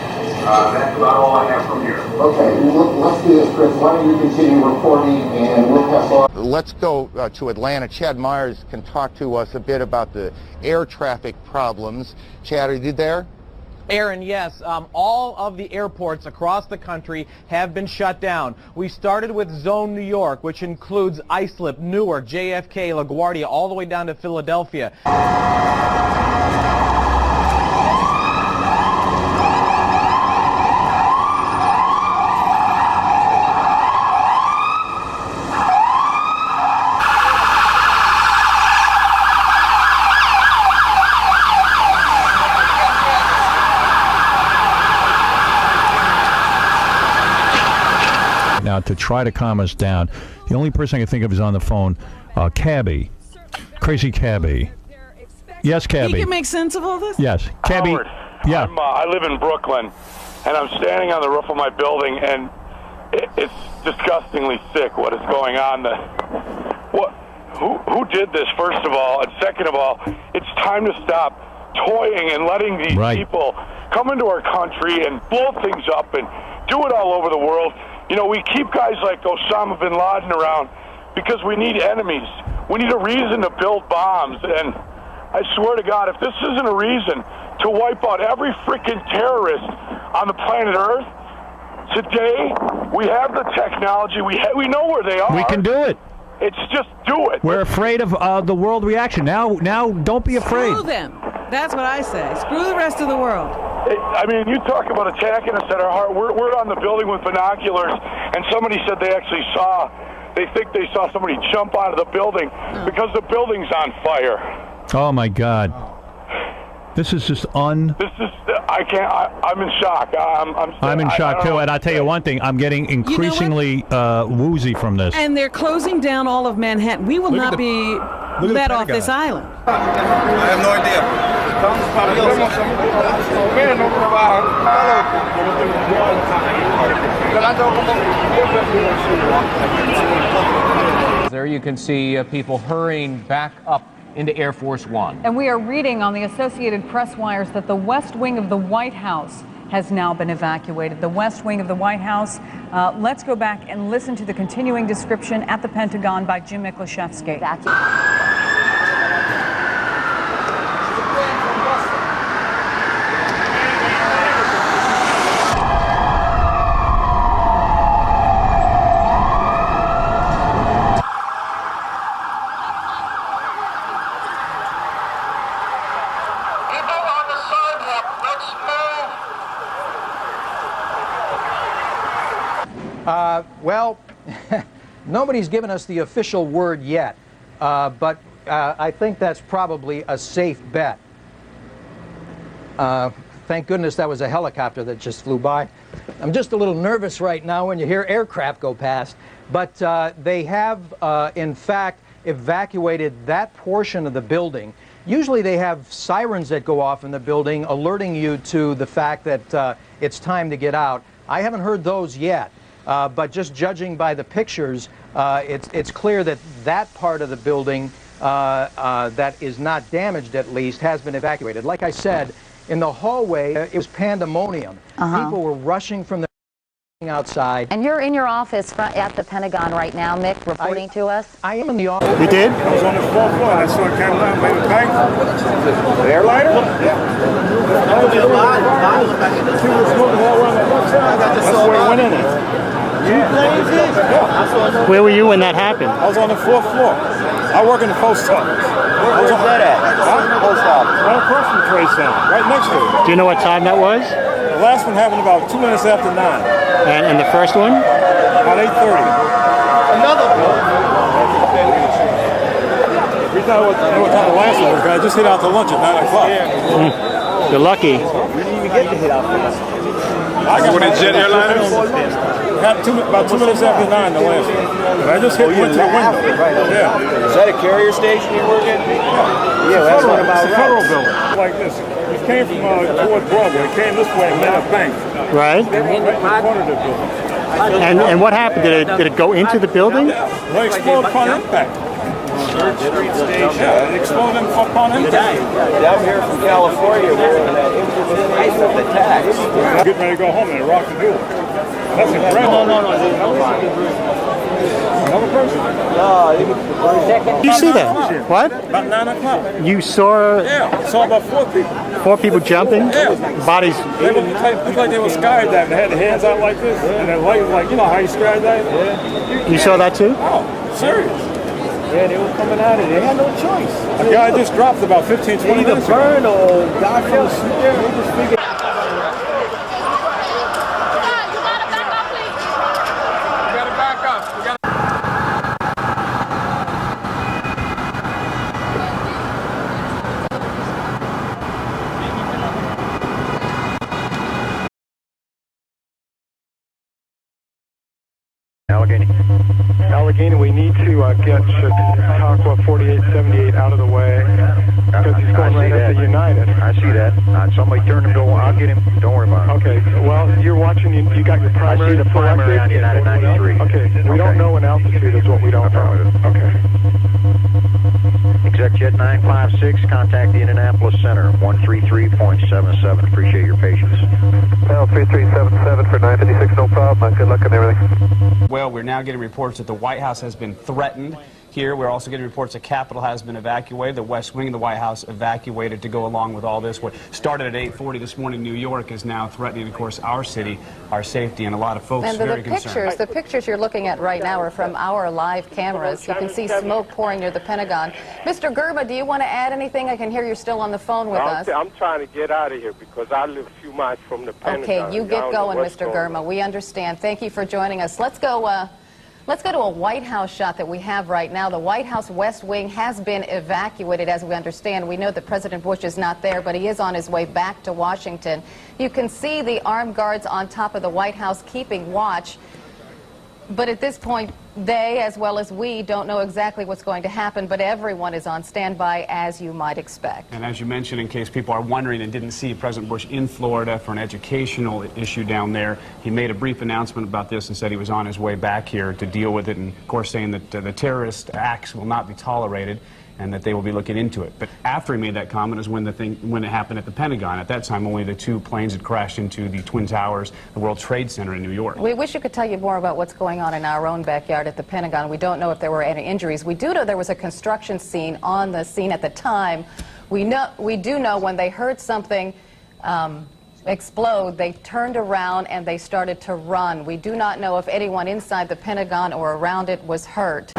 That's about all I have from here. Okay, let's do this, Chris. Why don't you continue reporting and we'll pass on. Let's go to Atlanta. Chad Myers can talk to us a bit about the air traffic problems. Chad, are you there? Aaron, yes, all of the airports across the country have been shut down. We started with Zone New York, which includes Islip, Newark, JFK, LaGuardia, all the way down to Philadelphia. Now, to try to calm us down, the only person I can think of is on the phone, Cabby. Crazy Cabby. Yes, Cabby. He can make sense of all this? Yes. Cabby. Howard, yeah. I live in Brooklyn, and I'm standing on the roof of my building, and it's disgustingly sick what is going on. Who did this, first of all? And second of all, it's time to stop toying and letting these people come into our country and blow things up and do it all over the world. You know, we keep guys like Osama bin Laden around because we need enemies. We need a reason to build bombs. And I swear to God, if this isn't a reason to wipe out every freaking terrorist on the planet Earth, today we have the technology. We know where they are. We can do it. It's just do it. We're afraid of the world reaction. Now, don't be afraid. Screw them. That's what I say. Screw the rest of the world. I mean, you talk about attacking us at our heart. We're on the building with binoculars, and somebody said they think they saw somebody jump out of the building because the building's on fire. Oh, my God. This is just I'm in shock. I'm in shock, too, and I'll tell you one thing. I'm getting increasingly woozy from this. And they're closing down all of Manhattan. We will not be let off this island. I have no idea. There you can see people hurrying back up into Air Force One. And we are reading on the Associated Press wires that the West Wing of the White House has now been evacuated. The West Wing of the White House. Let's go back and listen to the continuing description at the Pentagon by Jim Miklashevsky. Well, nobody's given us the official word yet, but I think that's probably a safe bet. Thank goodness that was a helicopter that just flew by. I'm just a little nervous right now when you hear aircraft go past, but they have, in fact, evacuated that portion of the building. Usually they have sirens that go off in the building alerting you to the fact that it's time to get out. I haven't heard those yet. But just judging by the pictures, it's clear that that part of the building that is not damaged, at least, has been evacuated. Like I said, in the hallway, it was pandemonium. People were rushing from the outside. And you're in your office at the Pentagon right now, Mick, reporting to us? I am in the office. You did? I was on the 4th floor and I saw a camera made a bang. The airliner? Yeah. That's where it went in it. Where were you when that happened? I was on the 4th floor. I work in the post office. Where's that at? Post office. Right across from the Trade Center, right next to it. Do you know what time that was? The last one happened about 2 minutes after 9. And the first one? About 8:30. Another one. We know what time the last one was, but I just hit out to lunch at 9 o'clock. You're lucky. We didn't even get to hit out for lunch. I got one Jet Airliners. About 2 minutes after 9, the last one. And I just went to the window. Right. Yeah. Is that a carrier station you work at? Yeah, that's what about it's a federal building. Like this. It came from toward Broadway. It came this way and met a bank. Right. Right in the corner of the building. And what happened? Did it go into the building? Well, it exploded upon impact. Yeah, it exploded upon impact. Down here from California, we're in that infamous case of the tax. Getting ready to go home and it rocked the building. That's incredible. No. Another person. You see that? What? About 9 o'clock. You saw? Yeah, I saw about 4 people. 4 people jumping? Yeah. Bodies? They looked like they were skydiving. They had their hands out like this, and their legs like, you know how you skydive? Yeah. You saw that too? Oh, serious. Yeah, they were coming out of it. They had no choice. A guy just dropped about 15, 20 minutes ago. Burn or die from the smoke. They just figured. Allegheny, we need to get Chautauqua 4878 out of the way because he's going right at the United. I see that. Somebody turn him. I'll get him. Don't worry about it. Okay. Well, you're watching. You got your primary. I see the primary on United 93. Okay. We don't know an altitude is what we don't know. Okay. Exec Jet 956, contact the Indianapolis Center, 133.77. Appreciate your patience. Now 3377 for 956, no problem. Good luck and everything. Well, we're now getting reports that the White House has been threatened. Here, we're also getting reports the Capitol has been evacuated, the West Wing of the White House evacuated to go along with all this. What started at 8:40 this morning in New York is now threatening, of course, our city, our safety, and a lot of folks and very concerned. The pictures you're looking at right now are from our live cameras. You can see smoke pouring near the Pentagon. Mr. Gerba, do you want to add anything? I can hear you're still on the phone with us. I'm trying to get out of here because I live a few miles from the Pentagon. Okay, you get going, Mr. Germa. We understand. Thank you for joining us. Let's go to a White House shot that we have right now. The White House West Wing has been evacuated, as we understand. We know that President Bush is not there, but he is on his way back to Washington. You can see the armed guards on top of the White House keeping watch. But at this point, they, as well as we, don't know exactly what's going to happen, but everyone is on standby, as you might expect. And as you mentioned, in case people are wondering and didn't see President Bush in Florida for an educational issue down there, he made a brief announcement about this and said he was on his way back here to deal with it, and of course saying that the terrorist acts will not be tolerated and that they will be looking into it. But after he made that comment is when it happened at the Pentagon. At that time, only the 2 planes had crashed into the Twin Towers, the World Trade Center in New York. We wish you could tell you more about what's going on in our own backyard at the Pentagon. We don't know if there were any injuries. We do know there was a construction scene on the scene at the time. We do know when they heard something explode, they turned around and they started to run. We do not know if anyone inside the Pentagon or around it was hurt.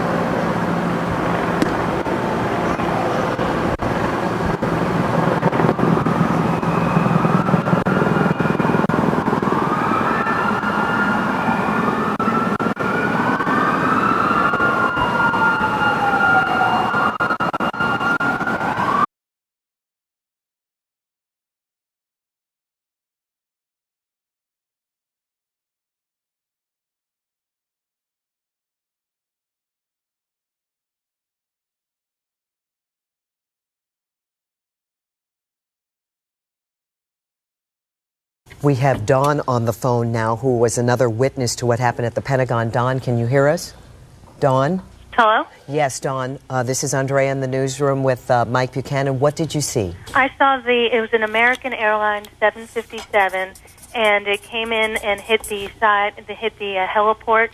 We have Dawn on the phone now, who was another witness to what happened at the Pentagon. Dawn, can you hear us? Dawn? Hello? Yes, Dawn. This is Andrea in the newsroom with Mike Buchanan. What did you see? I saw it was an American Airlines 757, and it came in and hit the heliport,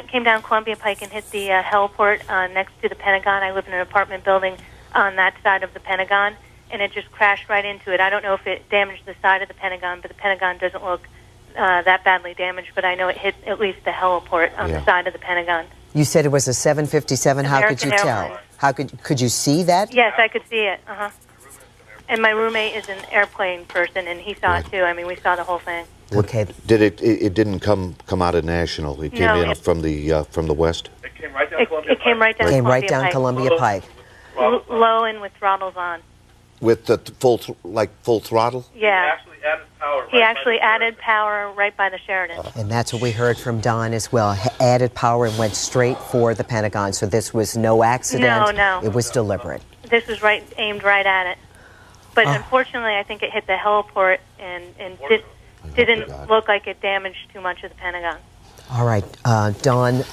came down Columbia Pike and hit the heliport next to the Pentagon. I live in an apartment building on that side of the Pentagon, and it just crashed right into it. I don't know if it damaged the side of the Pentagon, but the Pentagon doesn't look that badly damaged, but I know it hit at least the heliport on the side of the Pentagon. You said it was a 757. How could you tell? How could you see that? Yes, I could see it. And my roommate is an airplane person, and he saw it too. I mean, we saw the whole thing. Okay. Did it didn't come out of National? It came in from the west. It came right down Columbia Pike. Columbia Pike. Low and with throttles on. With the full throttle? Yeah. He actually added power right by the Sheridan. And that's what we heard from Don as well. Added power and went straight for the Pentagon. So this was no accident. No. It was deliberate. This was aimed right at it. But unfortunately, I think it hit the heliport and didn't look like it damaged too much of the Pentagon. All right. Don,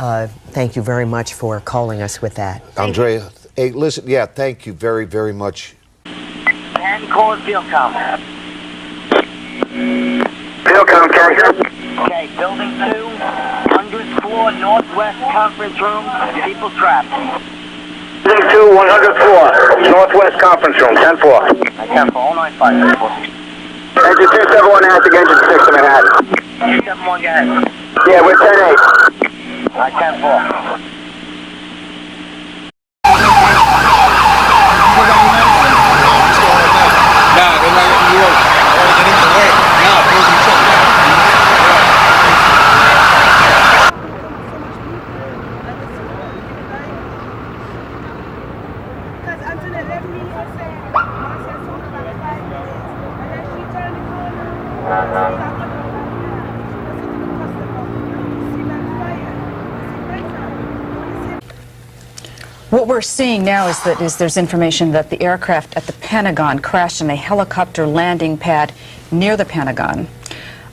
thank you very much for calling us with that. Andrea, hey, listen, thank you very, very much. And call it field com. Field com, can you? Okay, building 2, 100th floor, northwest conference room, people trapped. Building 2, 100th floor, northwest conference room, 10-4. 10-4, 095, 10-4. Engine 271 active, engine 6 in Manhattan. 271, go ahead. Yeah, we're 10-8. 10-4. What we're seeing now is that there's information that the aircraft at the Pentagon crashed in a helicopter landing pad near the Pentagon.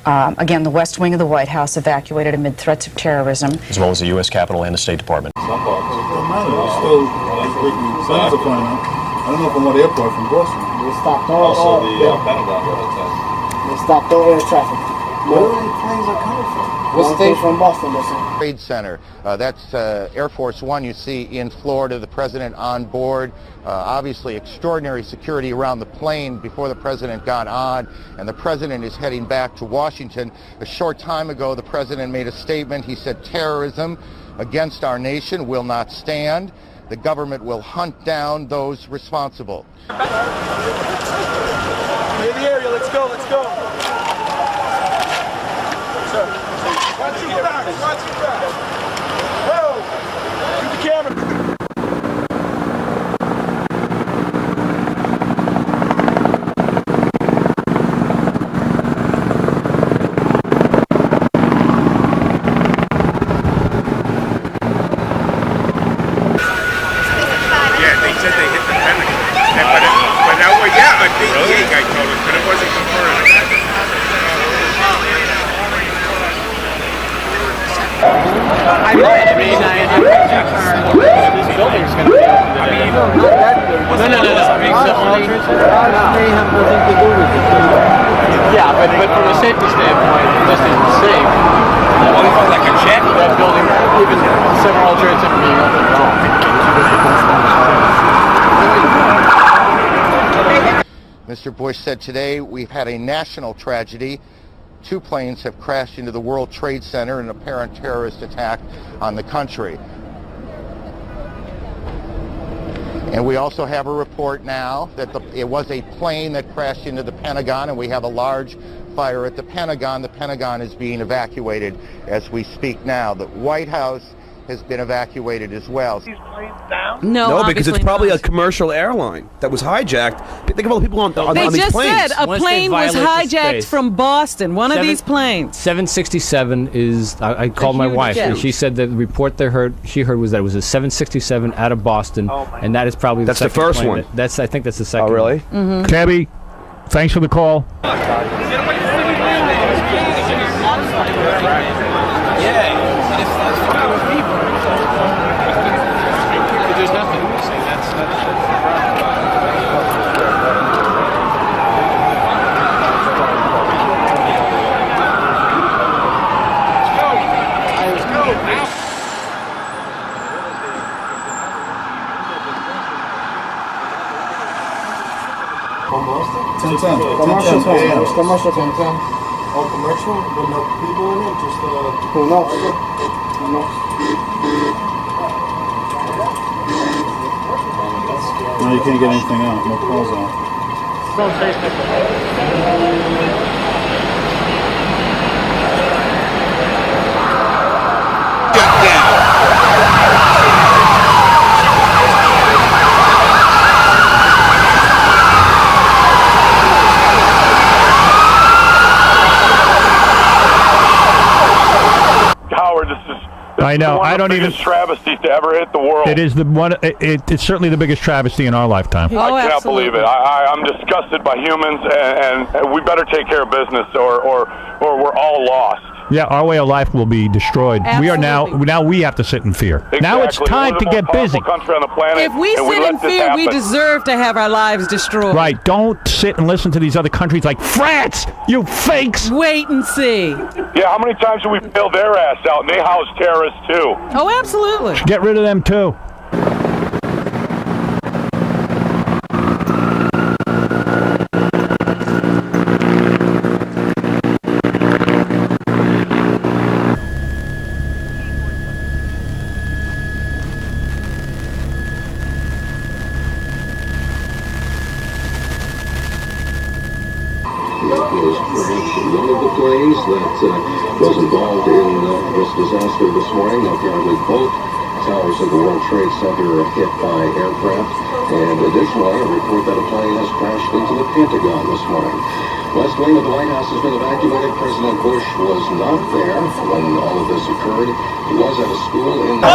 Again, the West Wing of the White House evacuated amid threats of terrorism. As well as the U.S. Capitol and the State Department. I don't know from what airport, from Boston. They stopped all Pentagon. They stopped all air traffic. Where are the planes are coming from? What's the thing from Boston, listen? Trade Center. That's Air Force One you see in Florida, the president on board. Obviously extraordinary security around the plane before the president got on, and the president is heading back to Washington. A short time ago, the president made a statement. He said terrorism against our nation will not stand. The government will hunt down those responsible. Clear the area, let's go, let's go. Watch your back, watch your back. Whoa! Shoot the camera. Yeah, they said they hit the Pentagon. But that was, a DEA guy told us, but it wasn't confirmed. I mean, this building's going to be. No. Yeah, but from a safety standpoint, this isn't safe. Like a jet? That building, even several alternatives being open at all. Mr. Bush said today we've had a national tragedy. 2 planes have crashed into the World Trade Center in an apparent terrorist attack on the country. And we also have a report now that it was a plane that crashed into the Pentagon, and we have a large fire at the Pentagon. The Pentagon is being evacuated as we speak now. The White House has been evacuated as well. No, because it's probably a commercial airline that was hijacked. Think of all the people on these planes. They just said a plane was hijacked from Boston, one of these planes. 767 is, I called my wife, and she said that the report she heard was that it was a 767 out of Boston, and that is probably the first one. I think that's the second one. Oh, really? Mm-hmm. Cabby, thanks for the call. There's nothing. Commercial 10-10. All commercial, with no people in it, just Who knows? Who knows? No, you can't get anything out. No calls out. Howard, this is I know. one I of don't the even. biggest travesties to ever hit the world. It is the one. It's certainly the biggest travesty in our lifetime. Oh, I cannot absolutely. believe it. I'm disgusted by humans, and we better take care of business, or we're all lost. Yeah, our way of life will be destroyed. We are now. Absolutely. Now we have to sit in fear. Exactly. Now it's time We're to the get most busy. powerful country on the planet, If we and sit let in this fear, we happen. deserve to have our lives destroyed. Right. Don't sit and listen to these other countries like France. You fakes. Wait and see. Yeah, how many times have we bailed their ass out, and they house terrorists too? Oh, absolutely. Get rid of them too. Was perhaps one of the planes that was involved in this disaster this morning. Apparently both towers of the World Trade Center hit by aircraft. And additionally, a report that a plane has crashed into the Pentagon this morning. West wing of the White House has been evacuated. President Bush was not there when all of this occurred. He was at a school in the...